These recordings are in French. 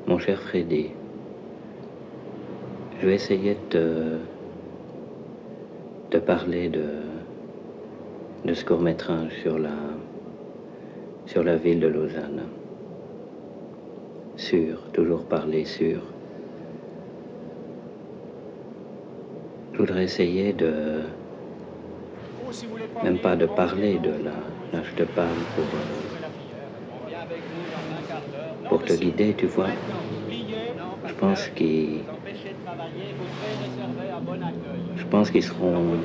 Mon cher Freddy, je vais essayer de parler de ce court-métrage sur la ville de Lausanne. Toujours parler sur. Je voudrais essayer même pas de parler de là je te parle pour te guider, tu vois. Je pense qu'ils seront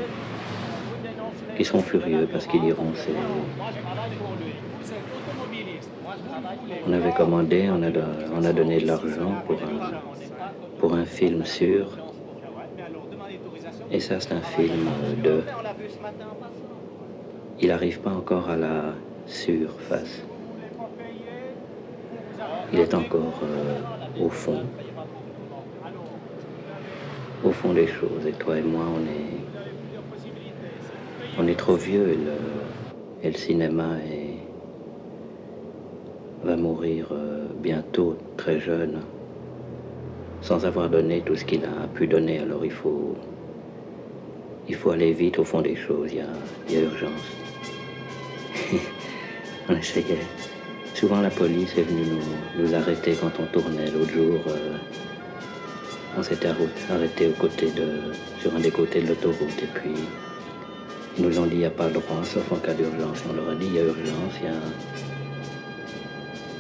furieux parce qu'ils diront on avait commandé, on a donné de l'argent pour un film sûr. Et ça, c'est un film il n'arrive pas encore à la surface. Il est encore au fond des choses. Et toi et moi, on est trop vieux et le cinéma va mourir bientôt, très jeune, sans avoir donné tout ce qu'il a pu donner. Alors il faut aller vite au fond des choses, il y a urgence. On essayait. Souvent la police est venue nous arrêter quand on tournait. L'autre jour, on s'était arrêté sur un des côtés de l'autoroute. Et puis, ils nous ont dit il n'y a pas le droit, sauf en cas d'urgence. Et on leur a dit il y a urgence,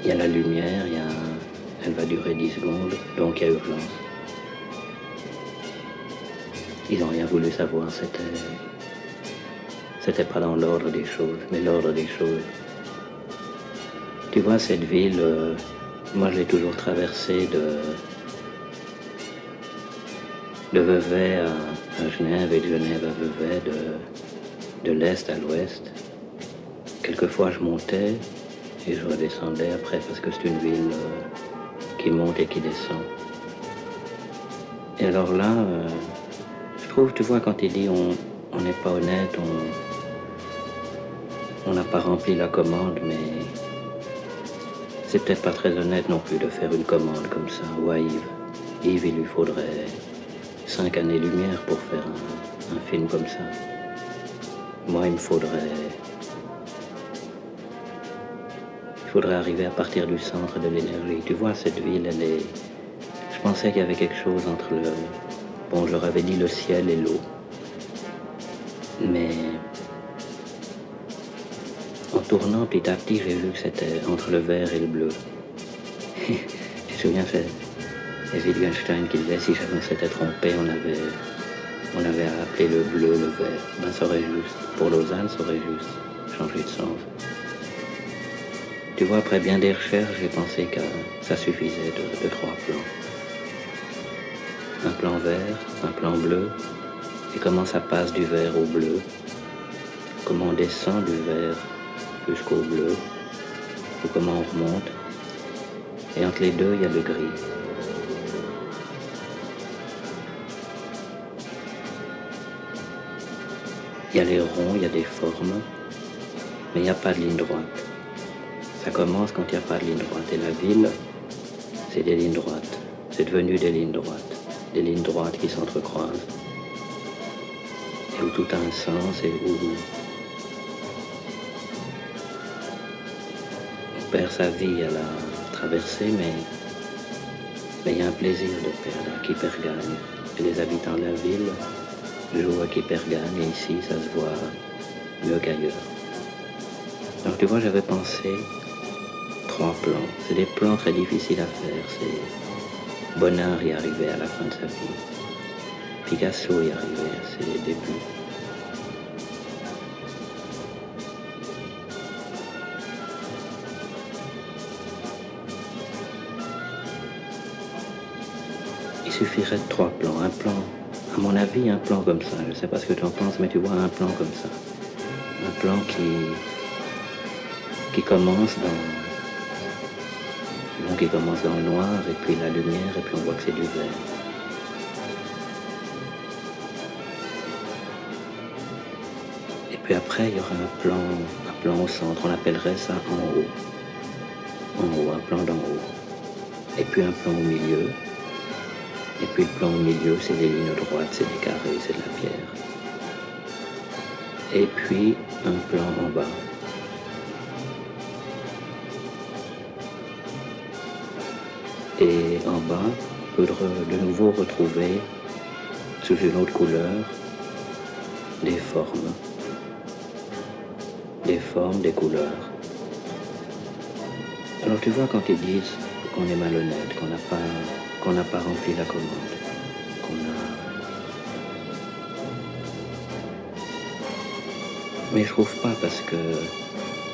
il y a la lumière, elle va durer 10 secondes, donc il y a urgence. Ils n'ont rien voulu savoir, c'était pas dans l'ordre des choses, mais l'ordre des choses. Tu vois, cette ville, moi je l'ai toujours traversée de Vevey à Genève et de Genève à Vevey, de l'est à l'ouest. Quelquefois je montais et je redescendais après parce que c'est une ville qui monte et qui descend. Et alors là, je trouve, tu vois, quand il dit on n'est pas honnête, on n'a pas rempli la commande, mais c'est peut-être pas très honnête non plus de faire une commande comme ça. Ou à Yves, il lui faudrait 5 années-lumière pour faire un film comme ça. Moi, il faudrait arriver à partir du centre de l'énergie. Tu vois, cette ville, je pensais qu'il y avait quelque chose entre bon, je leur avais dit le ciel et l'eau. Mais en tournant petit à petit, j'ai vu que c'était entre le vert et le bleu. Je me souviens, c'est Wittgenstein qui disait si jamais on s'était trompé, on avait appelé le bleu le vert. Ben, ça aurait juste, pour Lausanne, ça aurait juste changé de sens. Tu vois, après bien des recherches, j'ai pensé que ça suffisait de 3 plans. Un plan vert, un plan bleu, et comment ça passe du vert au bleu, comment on descend du vert jusqu'au bleu, ou comment on remonte, et entre les deux, il y a le gris. Il y a les ronds, il y a des formes, mais il n'y a pas de ligne droite. Ça commence quand il n'y a pas de ligne droite. Et la ville, c'est des lignes droites. C'est devenu des lignes droites. Des lignes droites qui s'entrecroisent. Et où tout a un sens et où on perd sa vie à la traversée, mais il y a un plaisir de perdre à Kipergan. Et les habitants de la ville jouent à Kipergan et ici, ça se voit mieux qu'ailleurs. Donc tu vois, j'avais pensé 3 plans. C'est des plans très difficiles à faire. C'est Bonnard y arrivait à la fin de sa vie. Picasso y arrivait à ses débuts. Il suffirait de 3 plans. Un plan, à mon avis, un plan comme ça. Je ne sais pas ce que tu en penses, mais tu vois un plan comme ça. Un plan qui commence qui commence dans le noir, et puis la lumière, et puis on voit que c'est du vert. Et puis après, il y aura un plan au centre, on appellerait ça en haut. En haut, un plan d'en haut. et puis un plan au milieu, et puis le plan au milieu, c'est des lignes droites, c'est des carrés, c'est de la pierre. Et puis un plan en bas. Et en bas, on peut de nouveau retrouver, sous une autre couleur, des formes, des couleurs. Alors tu vois, quand ils disent qu'on est malhonnête, qu'on n'a pas rempli la commande, qu'on a... Mais je trouve pas parce que...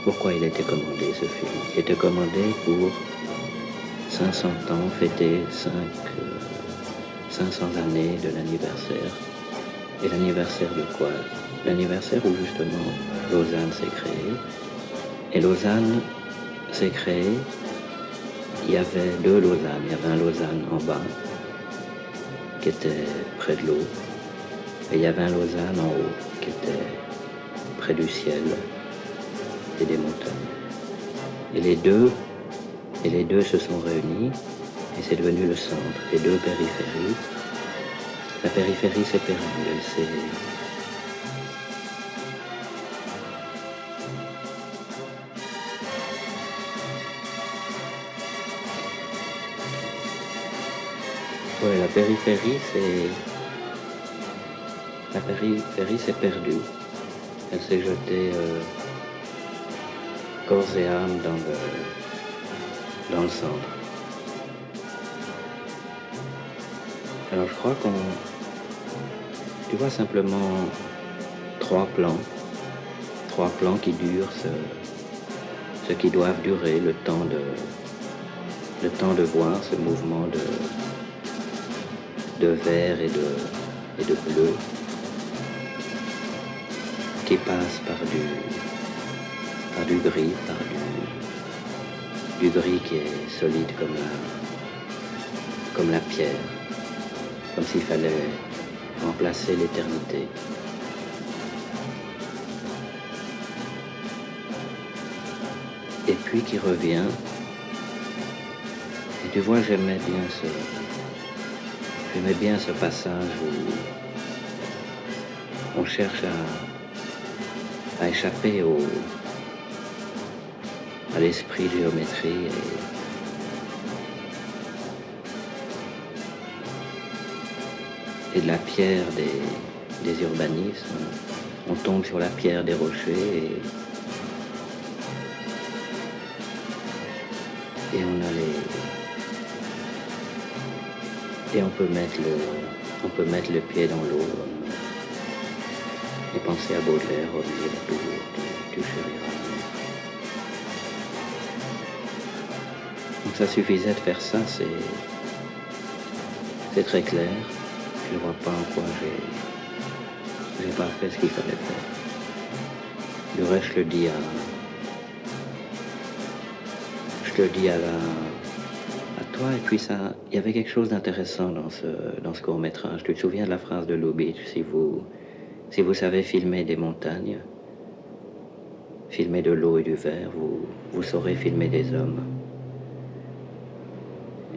Pourquoi il a été commandé ce film? Il a été commandé pour 500 ans, fêter 500 années de l'anniversaire. Et l'anniversaire de quoi? L'anniversaire où justement Lausanne s'est créée. Et Lausanne s'est créée, il y avait deux Lausanne. Il y avait un Lausanne en bas, qui était près de l'eau, et il y avait un Lausanne en haut, qui était près du ciel et des montagnes. Et les deux se sont réunis, et c'est devenu le centre, les deux périphéries. La périphérie s'est perdue, elle s'est... Ouais, la périphérie s'est perdue. Elle s'est jetée corps et âme dans le centre. Alors je crois tu vois simplement trois plans qui durent ce qui doivent durer, le temps de voir ce mouvement de vert et de bleu qui passe par du gris, du gris qui est solide comme la pierre, comme s'il fallait remplacer l'éternité. Et puis qui revient. Et tu vois, j'aimais bien ce passage où on cherche à échapper à l'esprit géométrie et de la pierre des urbanismes. On tombe sur la pierre des rochers et on a et on peut mettre le pied dans l'eau et penser à Baudelaire, on dit toujours tu chériras. Donc ça suffisait de faire ça, c'est très clair. Je ne vois pas en quoi j'ai pas fait ce qu'il fallait faire. Du reste, je le dis à toi, et puis ça, il y avait quelque chose d'intéressant dans ce court-métrage. Tu te souviens de la phrase de Lubitsch, si vous savez filmer des montagnes, filmer de l'eau et du verre, vous saurez filmer des hommes.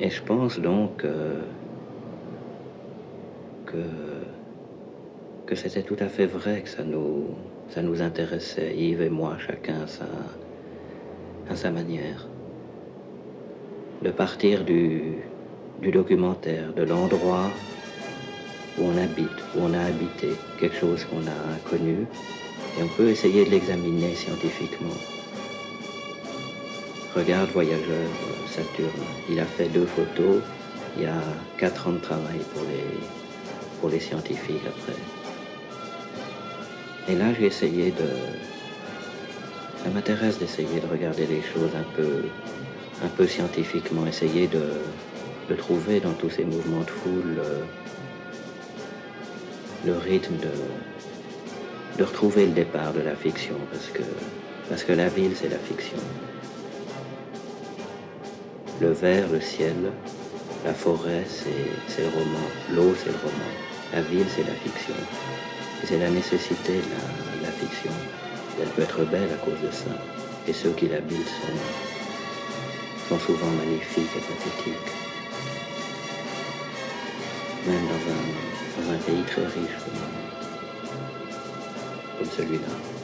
Et je pense donc que c'était tout à fait vrai, que ça nous intéressait, Yves et moi, chacun à sa manière. De partir du documentaire, de l'endroit où on habite, où on a habité, quelque chose qu'on a connu, et on peut essayer de l'examiner scientifiquement. Regarde Voyageur Saturne, il a fait 2 photos, il y a 4 ans de travail pour les scientifiques après. Et là j'ai essayé ça m'intéresse d'essayer de regarder les choses un peu scientifiquement, essayer de trouver dans tous ces mouvements de foule le rythme de retrouver le départ de la fiction, parce que la ville c'est la fiction. Le vert, le ciel, la forêt c'est le roman, l'eau c'est le roman, la ville c'est la fiction. Et c'est la nécessité de la fiction. Elle peut être belle à cause de ça, et ceux qui l'habitent sont souvent magnifiques et pathétiques. Même dans un pays très riche comme celui-là.